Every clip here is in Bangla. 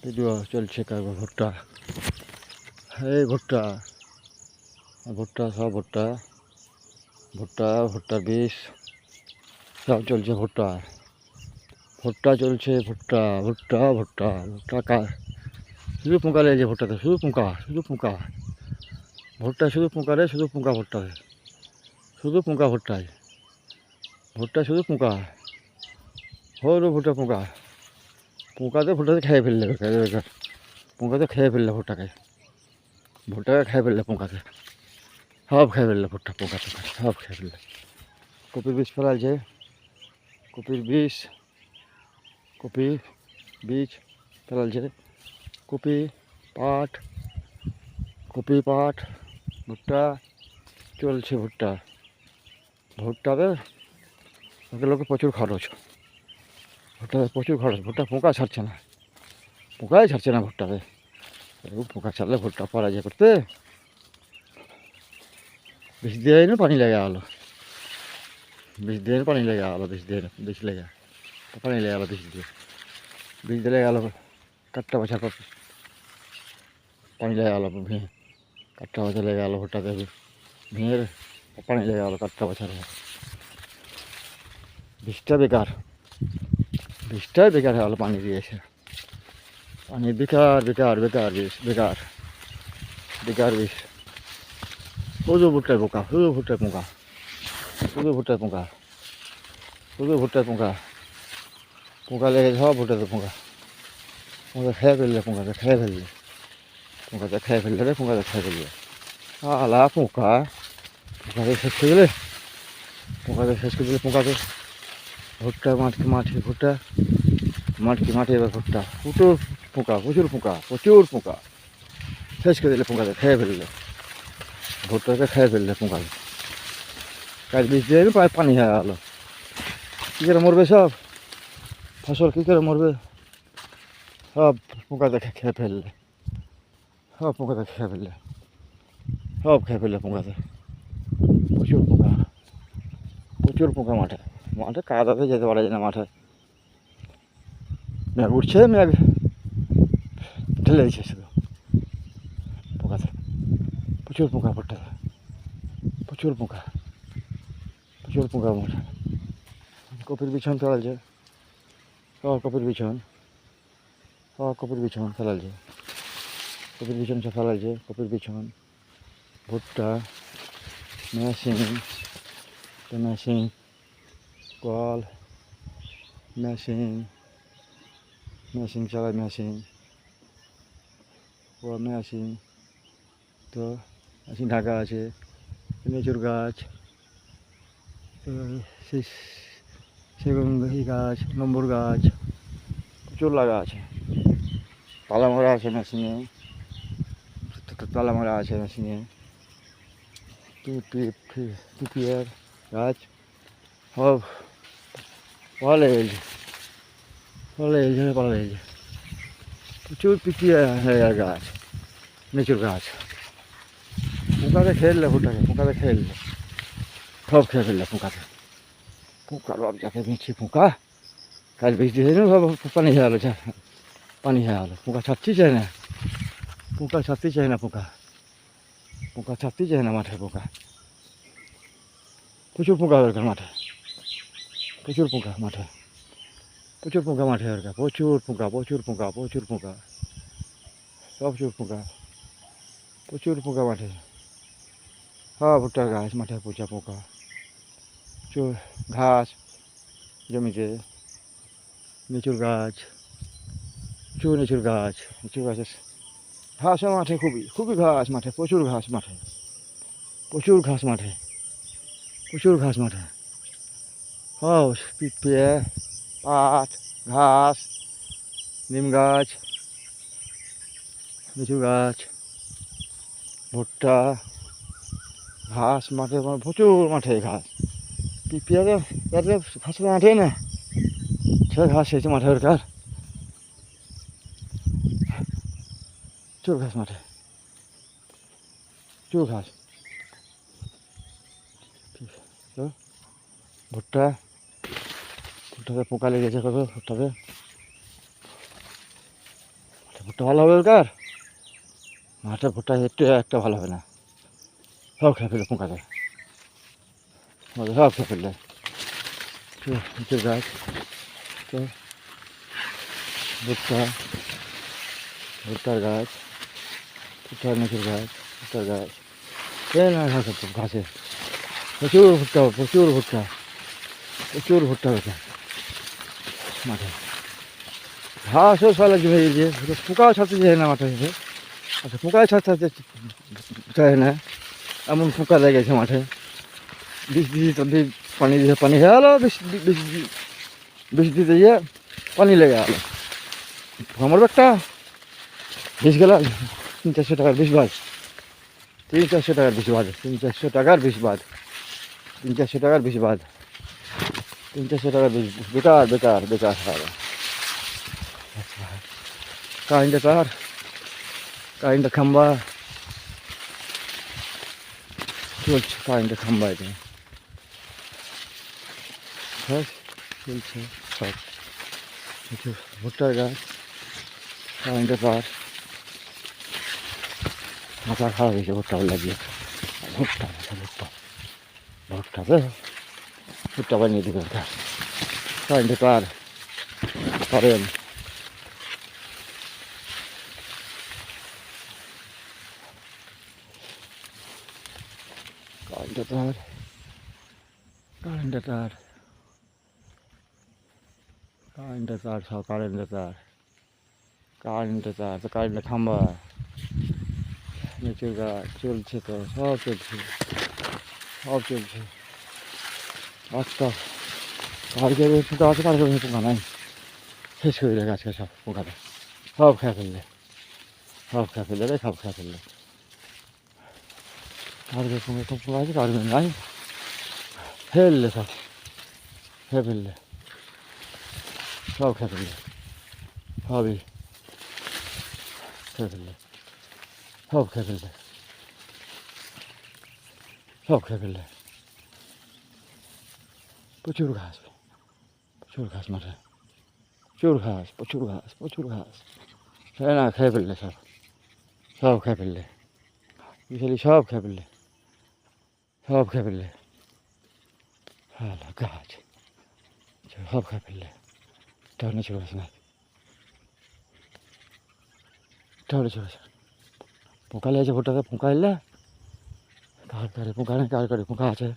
ভিডিও চলছে ভুট্টা, এই ভুট্টা ভুট্টা সব ভুট্টা ভুট্টা ভুট্টার বীজ সব চলছে। ভুট্টা ভুট্টা চলছে, ভুট্টা ভুট্টা ভুট্টা ভুট্টা শুধু পোকা লেগেছে ভুট্টাতে, শুধু পোকা শুধু পোকা। ভুট্টা শুধু পোকা রে, শুধু পোকা ভুট্টাতে, শুধু পোকা ভুট্টায়, ভুট্টা শুধু পোকা। হলো ভুট্টা পোকা, পোকাতে ভুট্টাতে খেয়ে ফেললে বেকার বেকার, পোকাতে খেয়ে ফেললে ভুট্টাকে, ভুট্টাকে খেয়ে ফেললে পোকাতে, সব খেয়ে ফেললে ভুট্টা পোকা টোকা সব খেয়ে ফেললে। কপির বীজ ফেলাইছে, কপির বীজ, কপি বীজ ফেলাইছে, কপি পাট, কপি পাট ভুট্টা চলছে। ভুট্টা ভুট্টাতে লোকে প্রচুর খরচ, ভুট্টাতে প্রচুর খরচ। ভুট্টা পোকা ছাড়ছে না, পোকাই ছাড়ছে না ভুট্টাতে। পোকা ছাড়লে ভুট্টা পরাজয় করতে বিষ দিয়ে না পানি লেগে গেলো, বিষ দিয়ে পানি লেগে গেলো, বিষ দিয়ে বিষ লেগে পানি লেগে গেলো, বিষ দিয়ে বীজ লেগে গেলো। কাঠটা বছর পর পানি লেগে গেলো, ভেঙে কাঠটা বছর লেগে গেলো ভুট্টাতে, ভেঙে পানি লেগে গেলো কাঠটা বছর। বীজটা বেকার, বীজটাই বেকার হয়ে গেলো পানি দিয়েছে, পানি বেকার বেকার বেকার বিষ, বেকার বেকার বিষ। শুধু ভুট্টায় পোকা, শুধু ভুট্টায় পোকা, শুধু ভুট্টায় পোকা, শুধু ভুট্টায় পোকা। পোকা লেগে সব ভুট্টাতে পোকা, পোকা খেয়ে ফেললে, পোকাতে খেয়ে ফেললে, পোকাতে খেয়ে ফেললে রে, পোকাতে খেয়ে ফেললে। আলা পোকা, পোকাতে শেষ করে দিলে, পোকাতে শেষ করে দিলে পোকাতে। ভুট্টা মাঠে মাঠে ভুট্টা, মাঠে মাঠে এবার ভুট্টা, প্রচুর পোকা, প্রচুর পোকা, প্রচুর পোকা শেষ করে দিলে, পোকাতে খেয়ে ফেললে, ভুট্টাকে খেয়ে ফেললে পোকাতে। কাজ বীজ দিয়ে প্রায় পানি হয়ে গেলো, কী করে মরবে সব ফসল, কী করে মরবে সব পোকাতে খেয়ে ফেললে, সব পোকাতে খেয়ে ফেললে, সব খেয়ে ফেললে পোকাতে। প্রচুর পোকা, প্রচুর পোকা মাঠে, মাঠে কাদাতে যেতে পারা যায় না। মাঠে মেঘ উঠছে, মেঘ ঢেলে দিচ্ছে শুধু পোকাতে। প্রচুর পোকা ভুট্টাতে, প্রচুর পোকা, প্রচুর পোকা মাঠে। কপির বিছন ফেলালছে, সব কপির বিছন, সব কপির বিছন ফেলালছে, কপির বিছন সব ফেলালছে, কপির বিছন। ভুট্টা machine, machine call, machine, machine চালায়, মেশিন ও মেশিন। তো মেশিন ঢাকা আছে, লিচুর গাছ, সেই সেগুন গাছ, নম্বর গাছ প্রচুর লাগা আছে। তালা মারা আছে মেশিনে, তালা মারা আছে মেশিনে। পিপিয়ার গাছ সব পালা গেছে, পালা গেছে, পালা গেছে। প্রচুর পিপিয়ার গাছ, লিচুর গাছ। পোকাতে খেললে ভুট্টাকে, পোকাতে খেললে সব খেয়ে ফেললে পোকাতে। পোকার বাপ যাকে মিছি পোকা, কাজ বৃষ্টি হয়ে না পানি হয়ে গেলো, পানি হয়ে গেলো। পোকা ছাড়তেই চায় না, পোকা ছাড়তেই চায় না, পোকা পোকা ছাড়তেই চায় না মাঠে। পোকা প্রচুর পোকা দরকার মাঠে, প্রচুর পোকা মাঠে, প্রচুর পোকা মাঠে দরকার, প্রচুর পোকা, প্রচুর পোকা, প্রচুর পোকা, প্রচুর পোকা, প্রচুর পোকা মাঠে। হ্যাঁ ভুট্টার গাছ মাঠে পচা পোকা, প্রচুর ঘাস জমিতে, লিচুর গাছ, প্রচুর লিচুর গাছ, লিচুর গাছের ঘাসও মাঠে, খুবই খুবই ঘাস মাঠে, প্রচুর ঘাস মাঠে, প্রচুর ঘাস মাঠে, প্রচুর ঘাস মাঠে। হ্যাঁ পিঁপড়ে, পাট, ঘাস, নিম গাছ, লিচু গাছ, ভুট্টা, ঘাস মাঠে, প্রচুর মাঠে ঘাস। পিঁপড়ে ঘাস মাঠে না, সে ঘাস হয়েছে মাঠে দরকার, প্রচুর ঘাস মাঠে, প্রচুর ঘাস। ভুট্টা, ভুট্টাতে পোকা লেগেছে কত, ভুট্টাতে ভুট্টা ভালো হবে এবার? মাঠে ভুট্টা একটু একটা ভালো হবে না, সব খেয়ে ফেলে পোকা দেয়, সব খেয়ে ফেললে। নিচের গাছ তো ভুট্টা, ভুট্টার গাছ, ভুট্টার নিচের গাছ, ভুট্টার গাছ, এই না ঘাসে প্রচুর ভুট্টা, প্রচুর ভুট্টা, প্রচুর ভুট্টা হয়েছে মাঠে। ঘাসও সবাই জমে গিয়েছে, পোকাও ছাড়তে যায় না মাঠে এসে। আচ্ছা পোকাও ছাড়তে চায় না, এমন পোকা লেগে গেছে মাঠে। বিষ দিতে তাদের পানি দিয়ে পানি হয়ে গেলো, বিষ দিতে গিয়ে পানি লেগে গেলো। আমার একটা বিষ গেল 300-400 টাকার বিষ বাদ, 300-400 টাকার বিষ বাদ, 300-400 টাকার বিষ বাদ, 300-400 টাকার বিষ বাদ, 300-400 টাকার বিষ বেকার বেকার বেকার সারা। কারেন্টের তার, কারেন্টের খাম্বা চলছে, কারেন্টের খাম্বা এটা সব চলছে সব। ভুট্টার গাছ, কারেন্টের তার, মাথা খারাপ হয়েছে ভুট্টা লাগিয়ে। ভুট্টা ভুট্টা ভুট্টাতে ভুট্টা বানিয়ে দেবে তার, কারেন্টের তার, কারেন্ট, কারেন্টের তার, কারেন্টের তার, কারেন্টের তার, সব কারেন্টের তার, কারেন্টের তার তো কারেন্টের খাম্বা, নিচের গাছ চলছে তো সব চলছে, সব চলছে। আচ্ছা কালকের পোকা আছে, কালকের পোকা নাই, শেষ করে দিলে গাছকে সব পোকাতে, সব খেয়ে ফেললে, সব খেয়ে ফেললে রে, সব খেয়ে ফেললে। কালকের পোকা আছে, কালকে নাই, ফেললে সব খেয়ে ফেললে, সব খেয়ে ফেললে, সবই খেয়ে ফেললে, সব খেয়ে ফেললে, সব খেয়ে ফেললে। প্রচুর ঘাস, প্রচুর ঘাস মাঠে, প্রচুর ঘাস, প্রচুর ঘাস, প্রচুর ঘাস, খেয়ে না খেয়ে ফেললে সব, সব খেয়ে ফেললে, বিশালি সব খেয়ে ফেললে, সব খেয়ে ফেললে। ভালো গাছ সব খেয়ে ফেললে, টাউনে চলে আসে না, টাউনে চলে আসে। পোকা লেগেছে ভুট্টাতে, পোকা এলে কার ঘরে পোকা নেই, কার ঘরে পোকা আছে,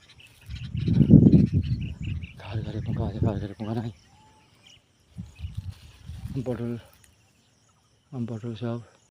কার ঘরে পোকা আছে, কার ঘরে পোকা নাই। পটল, আম পটল সব